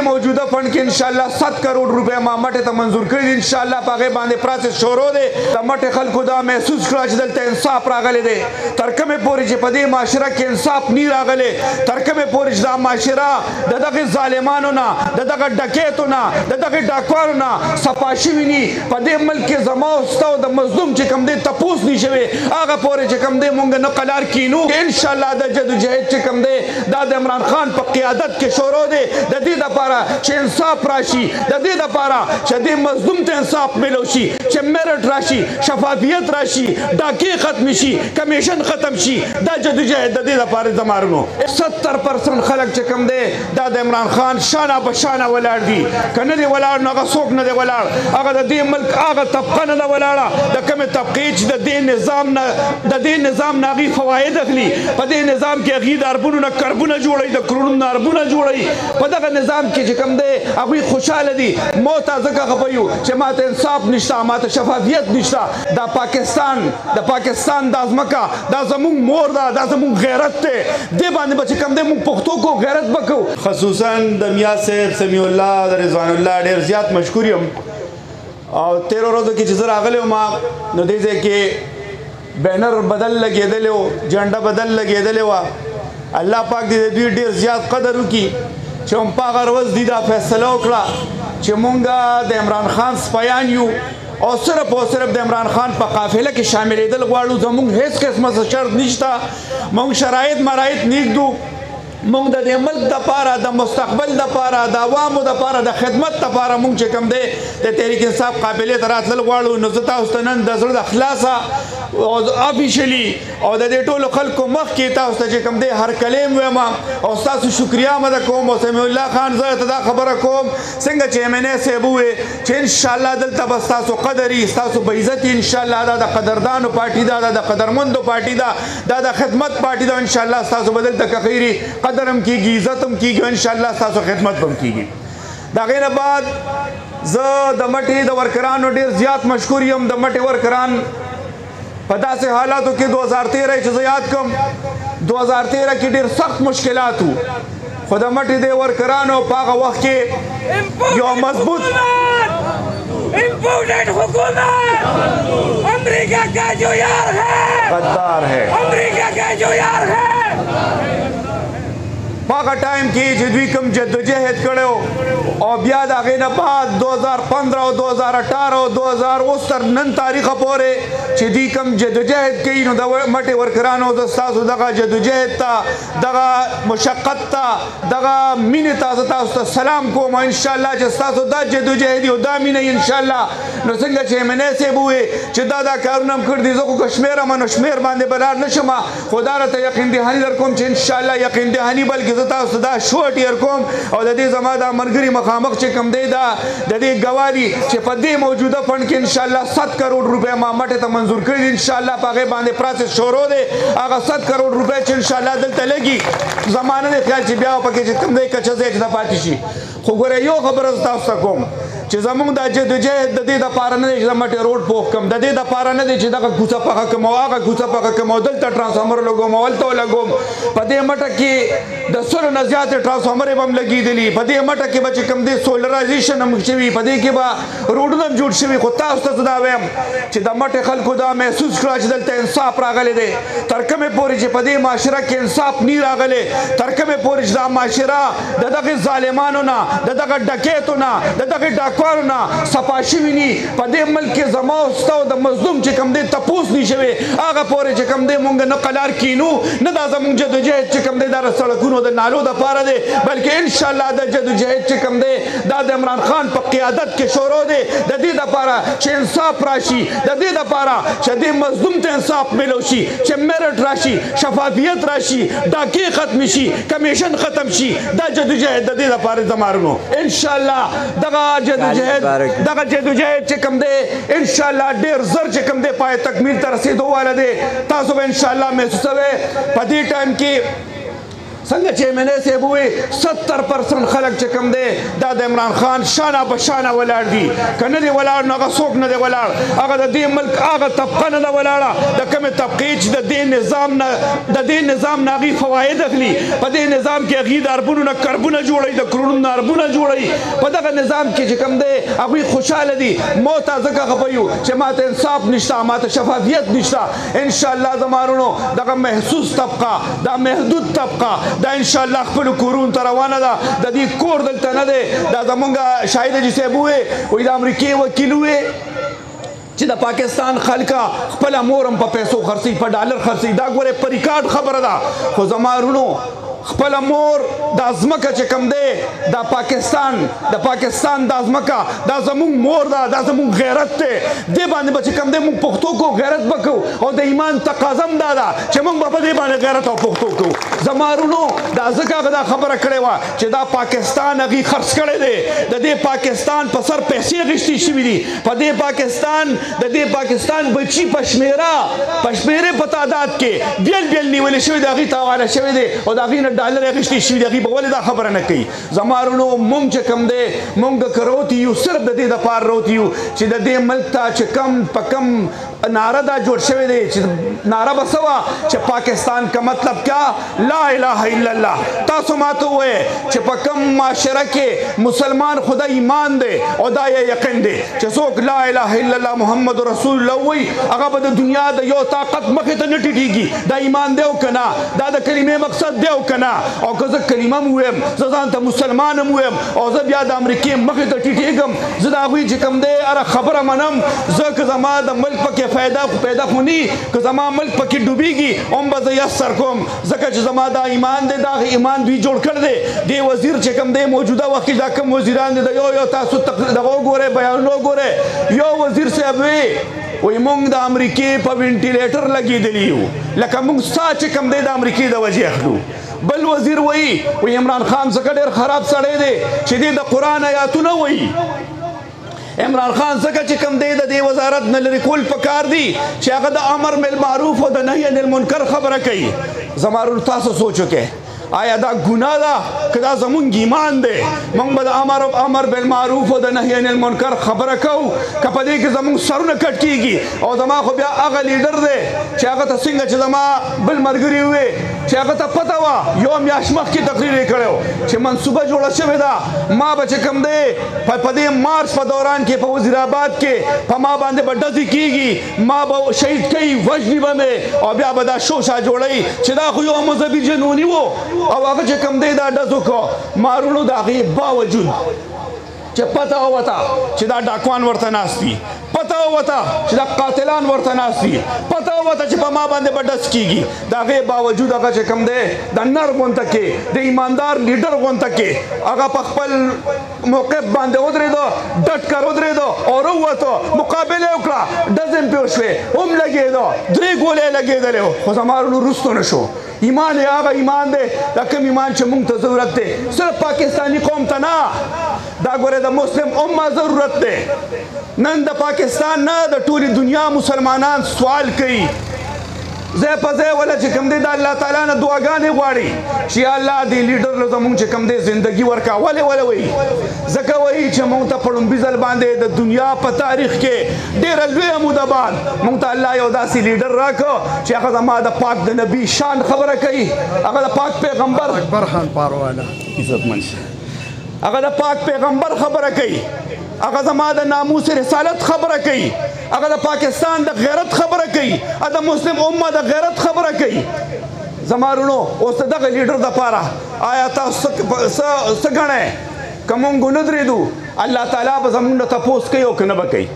موجوده فند کې ان شاء الله 7 کروڑ روپے ما مټه ته منظور کړی ان شاء الله پاغه باندې پروسس شروع دی د مټه خلکو دا محسوس کړه چې دلته انصاف راغلی دی تر کومه پورې چې په دې معاشره کې انصاف نه راغلی تر کومه پورې چې دا معاشره دغه ظالمانو نه دغه ډکیتو نه دغه ډاکوانو نه صفاشي ویني په دې ملک کې زما او ستو د مظلوم چې کم دی تپوس نشوي هغه پورې چې کم دی مونږ نه قلار کینو ان شاء الله د جدوجہد چې کم دی دا د عمران خان په قیادت کې شروع دی د دې لپاره چې انصاف راشي د دې لپاره چې دې مظلوم ته انصاف ملو شي چې میرټ راشي شفافیت راشي ډاکې ختم شي کمیشن ختم شي دا جدوجہد د دې لپاره زمارونو 70% خلک چې کم دی دا د عمران خان شانه په شانه ولاړ دي کنه دی ولاړ نه هغه څوک نه دی ولاړ هغه د دې ملک هغه طبقه نه ده ولاړه د کومې طبقې چې د دې نظام نه هغې فواید اخلي په دې نظام کې هغې د اربونو نه کربونه جوړوي د کروڑونو نه اربونه جوړوي په دغه نظام کې چې کوم دی هغوی خوشحاله دي مو ته ځکه خفه یو چې ماته انصاف نشته ماته شفافیت نشته دا پاکستان دا ځمکه دا زموږ مور ده دا زموږ غیرت دی دې باندې به چې کوم دی موږ پښتو کو غیرت به کوو خصوصا د میا صاحب سمیع الله د رضوان الله ډېر زیات مشکور یم او 13 ورځو کې چې زه راغلی وم نو دې ځای کې بینر بدل لګېدلی و جنډه بدل لګېدلې وه الله پاک دې د دوی ډېر زیات قدر وکړي چې هم په هغه ورځ دوی دا فیصله وکړه چې مونږ د عمران خان سپیان یو او صرف د عمران خان په قافله کې شاملېدل غواړو زموږ هیڅ قسمه شرط نشته مونږ شرایط مرایط نږدو مونږ د دې ملک دپاره د مستقبل دپاره د عوامو دپاره د خدمت دپاره مونږ چې کوم دی د تحریک انصاف قابلې ته راتلل غواړو نو زه تاسو ته نن د زړه د خلاصه افیشلي او د دې ټولو خلکو مخکې تاسو ته چې کوم دی هر کلیم وایم او ستاسو شکریه مده کوم او سمیع الله خان زه ته دا خبره کوم څنګه چې MNA صاحب وویل چې انشاءالله دلته به ستاسو قدر وي ستاسو به عزت وي انشاءالله دا د قدردانو پارټي ده دا د قدرمندو پارټي ده دا د خدمت پارټي ده انشاءالله ستاسو به دلته که خیري قدر هم کیږي عزت هم کیږي انشاءالله ستاسو خدمت هم کیږي د هغې نه بعد زه د مټې د ورکرانو ډېر زیات مشکور یم د مټې ورکران په داسې حالاتو کې 2013 چې زه یاد کړم 2013 کې ډېر سخت مشکلات وو خو د مټې د ورکرانو په هغه وخت کې یو مضبوط इम्पोर्टेड हुकूमत अमेरिका का जो यार है गद्दार है अमेरिका का जो यार है پاکه ټایم کې چې دوی کوم جدوجہد کړی او بیا د هغې نه بعد 2015 او 2018 او 2000 اوس تر نن تاریخه پورې چې دوی کوم جدوجہد کوي نو د مټې ورکرانو د ستاسو دغه جدوجہد ته دغه مشقت ته دغه مینې ته زه تاسو ته سلام کوم او انشاءالله چې ستاسو دا جدوجہد او دا مینه انشاءالله نو څنګه چې MNA صاحب وویل چې دا کارونه هم کړي دي زه خو که شمېرم نو شمېر باندې به لاړ نه شم خو دا راته یقین دهاني در کوم چې انشاءالله یقین دهاني بلکې زه تاسو دا شو ټیر کوم او د دې زما دا ملګري مخامخ چې کوم دی دا د دې ګواه دي چې په دې موجوده فند کې انشاءالله 7 کروڑ روپے ما مټې ته منظور کړي دي انشاءالله په هغې باندې پروسس شروع دی هغه 7 کروڑ روپے چې انشاءالله دلته لګي زمانه دی خیال چې بیا پکې چې کوم دی کچه ځای چې نه پاتې شي خو ګوره یو خبره زه تاسو ته کوم چې زموږ دا جدوجہد د دې دپاره نه دی چې د مټې روډ پوخ کړم د دې دپاره نه دی چې دغه کوڅه پخه کړم او هغه کوڅه پخه کړم او دلته ټرانسفارمر لګوم او هلته ولګوم په دې مټه کې د 100 نه زیاتې ټرانسفارمرې به هم لګېدلي په دې مټه کې به چې کوم دی سولرایزیشن هم شوي په دې کې به روډونه هم جوړ شوي خو تاسو ته زه دا وایم چې د مټې خلکو دا محسوس کړه چې دلته انصاف راغلی دی تر کومې پورې چې په دې معاشره کې انصاف نه راغلی تر کومې پورې چې دا معاشره د دغې ظالمانو نه د دغه ډکیتو نه د دغې ډاکوانو نه صفاشي ویني په دې ملک کې زما او ستا د مظلوم چې کوم دی تپوس نشوي هغه پورې چې کوم دی مونږ نه قلار کینو نه دا زموږ جدوجہد چې کوم دی دا د سړکونو د نالو دپاره دی بلکې انشاءالله د جدوجہد چې کوم دی دا د عمران خان په قیادت کې شروع دی د دې دپاره چې انصاف راشي د دې دپاره چې دې مظلوم ته انصاف ملو شي چې میرټ راشي شفافیت راشي ډاکې ختم شي کمیشن ختم شي دا جدوجہد د دې دپاره زمارونو انشاءالله دغه جدوجہد چې کوم دی انشاءالله ډېر زر چې کوم دی پای تکمیل ته رسېدو واله دی تاسو به انشاءالله محسوسوئ په دې ټایم کې څنګه چې MNA صاحب ووی 70% خلک چې کوم دی دا د عمران خان شانه په شانه ولاړ دي که نه دی ولاړ نو هغه څوک نه دی ولاړ هغه د دې ملک هغه طبقه نه ده ولاړه د کومې طبقې چې د دې نظام نه هغوی فواید اخلي په دې نظام کې هغوی د اربونو نه کربونه جوړوي د کروړونو نه اربونه جوړوي په دغه نظام کې چې کوم دی هغوی خوشحاله دي مو ته ځکه خفه یو چې ماته انصاف نشته ماته شفافیت نشته انشاءالله زما وروڼو دغه محسوس طبقه دا محدود طبقه دا انشاءالله خپلو کورونو ته روانه ده د دې کور دلته نه دی دا زمونږ شاهد حاجي صاحب ووی د امریکې وکیل ووی چې د پاکستان خلکه خپله مور هم په پیسو خرڅوي په ډالر خرڅوي دا ګورې په ریکارډ خبره ده خو زما وروڼو خپله مور دا ځمکه چې کوم دی دا پاکستان دا ځمکه دا زمونږ مور ده دا زمونږ غیرت دی دې باندې به چې کوم دی موږ پښتو کو غیرت به کوو او د ایمان تقاضه هم دا ده چې موږ به په دې باندې غیرت او پښتو کوو زما وروڼو دا ځکه هغه دا خبره کړې وه چې دا پاکستان هغوی خرڅ کړی دی د دې پاکستان په سر پیسې اخیستې شوي دي د دې پاکستان بچي په شمېرې په تعداد کې بیل نیولې شوي دي هغوی ته حواله شوی دی او د هغوی نه ډالر اخیستې شوي دي هغوی به ولې دا خبره نه کوي زما وروڼو مونږ چې کوم دی مونږ که روتي یو صرف د دې دپاره روتي یو چې د دې ملک ته چې کم په کم نعره دا جوړ شوی دی چې نعره به څه وه چې پاکستان کا مطلب کیا لا اله الا الله تاسو ماته ووایئ چې په کم معاشره کې مسلمان خدا ایمان دی او دا یې یقین دی چې څوک لا اله الا الله محمد رسول الله وایي هغه به د دنیا د یو طاقت مخې ته نه ټیټېږي دا ایمان دی او که نه دا د کلمې مقصد دی او که نه او که زه کلمه م ویم زه ځان ته مسلمان هم ویم او زه بیا د امریکې مخې ته ټیټېږم زه د هغوی چې کوم دی هره خبره منم زه که زما د ملک پکې پیدا خو نی که زما ملک پکې ډوبېږي هم به زه یسر کوم ځکه چې زما دا ایمان دی دا ایمان دوی جوړ کړی دی دې وزیر چې کوم دی موجوده وخت کې دا کوم وزیران دي د یو تاسو دغه وګورئ بیانونه وګورئ یو وزیر صاحب وی مونږ د امریکې په وینټیلیټر لګېدلي یو لکه مونږ سا چې کوم دی د امریکې د وجې اخلو بل وزیر وی عمران خان څخه ډېر خراب سړی دی چې دی د قرآن آیاتونه وایي عمران خان څخه چې کوم دی د دې وزارت نه لرې کول پکار دي چې هغه د امر بالمعروف او د نهي عن المنکر خبره کوي زما وروڼو تاسو سوچ وکړئ آیا دا ګناه ده که دا زمونږ ایمان دی موږ به د امر بالمعروف او د نهي عن المنکر خبره کوو که په دې کې زمونږ سرونه کټ کېږي او زما خو بیا هغه لیډر دی چې هغه ته څنګه چې زما بل ملګري ووی چې هغه ته پته وه یو میاشت مخکې تقریر یې کړی و چې منصوبه جوړه شوې ده ما به چې کوم دی په دې مارچ په دوران کې په وزیرآباد کې په ما باندې به ډزې کېږي ما به شهید کوي وژني به مې او بیا به دا شوشا جوړوي چې دا خو یو مذهبي جنوني و او هغه چې کوم دی دا ډز وکړو ما وروڼو د هغې باوجود چې پته ووته چې دا ډاکوان ورته ناست دي پته ووته چې دا قاتلان ورته ناست دي پته ووته چې په ما باندې به ډز کېږي د هغې باوجود هغه چې کوم دی د نر غونته کې د ایماندار لیډر غونته کې هغه په خپل موقف باندې ودرېدو ډټ کر ودرېدو او راووتو مقابله یې وکړه ډزې هم پرې وشوې هم لګېدو 3 ګولې لګېدلې وو خو زما وروڼو رستو نه شو ایمان یې هغه ایمان دی دا کوم ایمان چې موږ ته ضرورت دی صرف پاکستاني قوم ته نه دا ګورې د مسلم امه ضرورت دی نن د پاکستان نه د ټولې دنیا مسلمانان سوال کوي ځای په ځای ولا چې کوم دی د الله تعالی نه دعاګانې غواړي چې یا الله دې لیډر له زمونږ چې کوم دی زندګي ورکړه ولې وایي ځکه وایي چې موږ ته په لومبي ځل باندې د دنیا په تاریخ کې ډېره لویه موده بعد موږ ته الله یو داسې لیډر راکړه چې هغه زما د پاک د نبي شان خبره کوي هغه د پاک پیغمبر اکبر خان پارواله عزتمن هغه د پاک پیغمبر خبره کوي هغه زما د ناموس رسالت خبره کوي هغه د پاکستان د غیرت خبره کوي هغه د مسلم امه د غیرت خبره کوي زما وروڼو اوس د دغه لیډر دپاره آیا تاسو څه ګڼئ که مونږ ونه درېدو الله تعالی به زمونږ نه تپوس کوي او که نه به کوي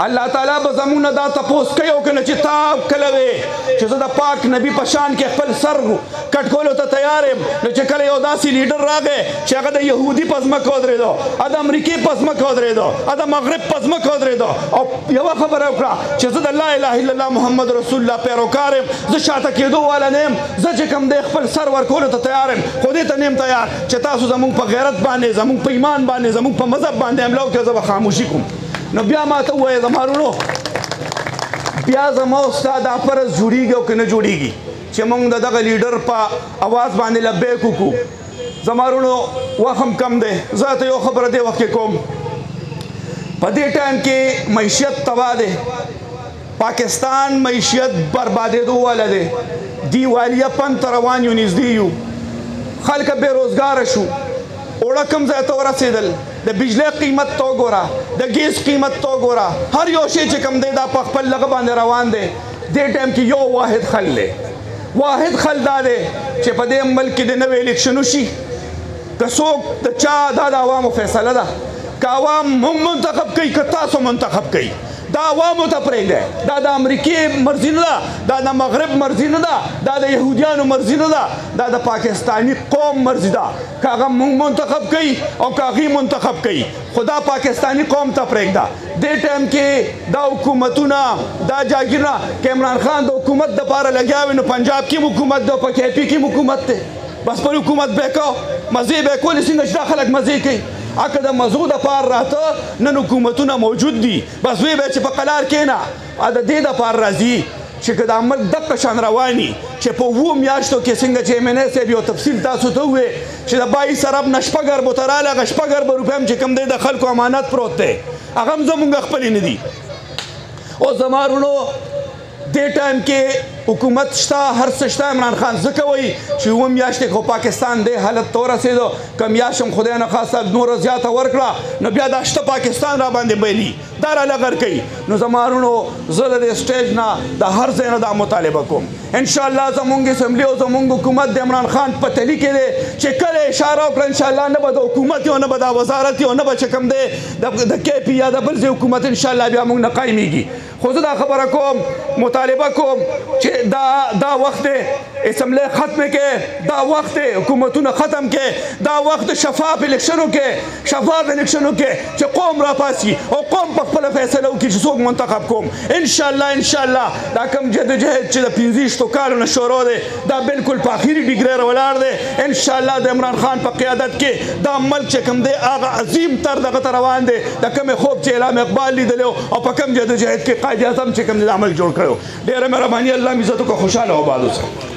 الله تعالی به زمونږ نه دا تپوس کوي او که نه چې تا کله وې چې زه د پاک نبي په شان کې خپل سر کټ کولو ته تیار یم نو چې کله یو داسې لیډر راغی چې هغه د یهودي په ځمکه ودرېدو هغه د امریکې په ځمکه ودرېدو هغه د مغرب په ځمکه ودرېدو او یوه خبره وکړه چې زه د لا اله الا الله محمد رسول الله پیروکار یم زه شاته کېدو والا نه یم زه چې کوم دی خپل سر ورکولو ته تیار یم خو دې ته نه یم تیار چې تاسو زمونږ په غیرت باندې زمونږ په ایمان باندې زمونږ په مذهب باندې حمله وکړئ زه به خاموشي کوم نو بیا ما ته ووایه زما وروڼو بیا زما او ستا دا فرض جوړېږي او که نه جوړېږي چې موږ د دغه لیډر په اواز باندې لبیک وکړو. زما وروڼو وخت هم کم دی، زه ته یو خبره دې وخت کې کوم. په دې ټایم کې معیشت تباه دی، پاکستان معیشت بربادېدو والا دی، دیوالیه پن ته روان یو، نږدې یو، خلک بېروزګاره شو. اوړه کوم ځای ته ورسېدل، د بجلی قیمت ته وګوره، د ګیس قیمت ته وګوره، هر یو شی چې کوم دی دا په خپل لغه باندې روان دی. دې ټایم کې یو واحد خل دی، واحد خل دا دی چې په دې ملک کې د نوې الیکشن وشي. که څوک د چا دا د عوامو فیصله ده، که عوام هم منتخب کوي که تاسو منتخب کوي، دا عوامو ته پرېږدئ. دا د امریکې مرضي نه ده، دا د مغرب مرضي نه ده، دا د یهودیانو مرضي نه ده، دا د پاکستاني قوم مرضي ده. که هغه موږ منتخب کوي او که هغې منتخب کوي، خو دا پاکستاني قوم ته پرېږده. دې ټایم کې دا حکومتونه، دا جاګیرونه، که عمران خان د حکومت دپاره لګیا وي نو پنجاب کې حکومت دی او په کې پي کې حکومت دی. بس پر حکومت به کو مزې به کولې څنګه چې دا خلک مزې کوي. اکه د مزو دپاره راته نن حکومتونه موجود دي، بس وی به چې په قلار کښېنه. د دې دپاره راځي چې که دا ملک دقه شان رواني چې په 7 میاشتو کې څنګه چې MNA صاحب یو تفصیل تاسو ته ووایي چې د 22 ارب نه 6 اربو ته راغله، هغه 6 اربه روپۍ هم چې کوم دی د خلکو امانت پروت دی، هغه هم زمونږ خپلې نه دي. اوس زما وروڼو دې ټایم کې حکومت شته، هر څه شته. عمران خان ځکه وایي چې 7 میاشتې خو پاکستان دې حالت ته ورسېدو، که میاشت هم خدای نخواسته نوره زیاته ورکړه نو بیا دا شته پاکستان را باندې بایلي، دا رالغر کوي. نو زما وروڼو زه د دې سټیج نه د هر ځای نه دا مطالبه کوم، انشاءالله زمونږ اسمبلي او زمونږ حکومت د عمران خان په تلي کې دی چې کله اشاره وکړه انشاءالله نه به د حکومت او نه به د وزارت او نه به چې کوم دی د KP یا د بل ځای حکومت انشاءالله بیا موږ نه قایمیږي. خو زه دا خبره کوم، مطالبه کوم چې دا وخت دی اسمبلی ختمه کې، دا وخت دی حکومتونه ختم کې، دا وخت شفاف الیکشنو کې، شفاف الیکشنو کې چې قوم را پاسي او قوم په خپله فیصله وکړي چې څوک منتخب کوم. انشاءالله دا کوم جدوجهد چې د 15 کالو نه شروع دی دا بالکل په اخري ډیګرۍ ولاړ دی. انشاءالله د عمران خان په قیادت کې دا ملک چې کوم دی هغه عظیم تر دغه ته روان دی، د کومې خوب چې علامه اقبال لیدلی او په کوم جدوجهد کې قائد اعظم چې کوم دی عمل جوړ کړی. ډېره مهرباني، الله مې عزت وکړه، خوشحاله او آباد اوسئ.